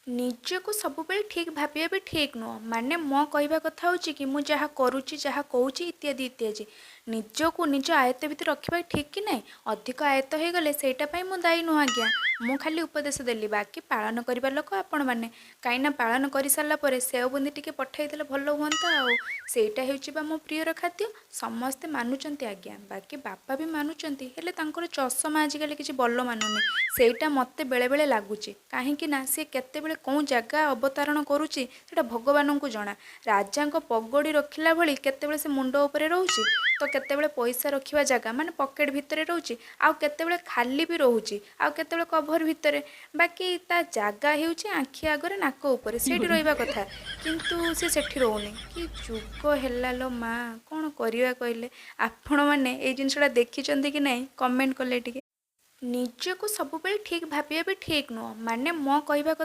ନିଜକୁ ସବୁବେଳେ ଠିକ୍ ଭାବିବା ବି ଠିକ୍ ନୁହଁ। ମାନେ ମୋ କହିବା କଥା ହେଉଛି କି ମୁଁ ଯାହା କରୁଛି ଯାହା କହୁଛି ଇତ୍ୟାଦି ଇତ୍ୟାଦି ନିଜକୁ ନିଜ ଆୟତ୍ତ ଭିତରେ ରଖିବା ଠିକ୍ କି ନାହିଁ। ଅଧିକ ଆୟତ୍ତ ହେଇଗଲେ ସେଇଟା ପାଇଁ ମୁଁ ଦାୟୀ ନୁହଁ ଆଜ୍ଞା। ମୁଁ ଖାଲି ଉପଦେଶ ଦେଲି, ବାକି ପାଳନ କରିବା ଲୋକ ଆପଣମାନେ। କାହିଁକିନା ପାଳନ କରିସାରିଲା ପରେ ସେଓ ବୁନ୍ଦି ଟିକେ ପଠାଇଦେଲେ ଭଲ ହୁଅନ୍ତା। ଆଉ ସେଇଟା ହେଉଛି ବା ମୋ ପ୍ରିୟର ଖାଦ୍ୟ। ସମସ୍ତେ ମାନୁଛନ୍ତି ଆଜ୍ଞା, ବାକି ବାପା ବି ମାନୁଛନ୍ତି, ହେଲେ ତାଙ୍କର ଚଷମା ଆଜିକାଲି କିଛି ଭଲ ମାନୁନି। ସେଇଟା ମୋତେ ବେଳେବେଳେ ଲାଗୁଛି, କାହିଁକି ନା ସେ କେତେବେଳେ କେଉଁ ଜାଗା ଅବତାରଣ କରୁଛି ସେଇଟା ଭଗବାନଙ୍କୁ ଜଣା। ରାଜାଙ୍କ ପଗଡ଼ି ରଖିଲା ଭଳି କେତେବେଳେ ସେ ମୁଣ୍ଡ ଉପରେ ରହୁଛି, ତ କେତେବେଳେ ପଇସା ରଖିବା ଜାଗା ମାନେ ପକେଟ୍ ଭିତରେ ରହୁଛି, ଆଉ କେତେବେଳେ ଖାଲି ବି ରହୁଛି, ଆଉ କେତେବେଳେ କଭର ଭିତରେ। ବାକି ତା ଜାଗା ହେଉଛି ଆଖି ଆଗରେ ନାକ ଉପରେ, ସେଇଠି ରହିବା କଥା। କିନ୍ତୁ ସେ ସେଠି ରହୁନି। କି ଯୁଗ ହେଲା ଲୋ ମା, କ'ଣ କରିବା କହିଲେ? ଆପଣମାନେ ଏଇ ଜିନିଷଟା ଦେଖିଛନ୍ତି କି ନାହିଁ କମେଣ୍ଟ କଲେ ଟିକେ। ନିଜକୁ ସବୁବେଳେ ଠିକ୍ ଭାବିବା ବି ଠିକ୍ ନୁହଁ। ମାନେ ମୋ କହିବା କଥା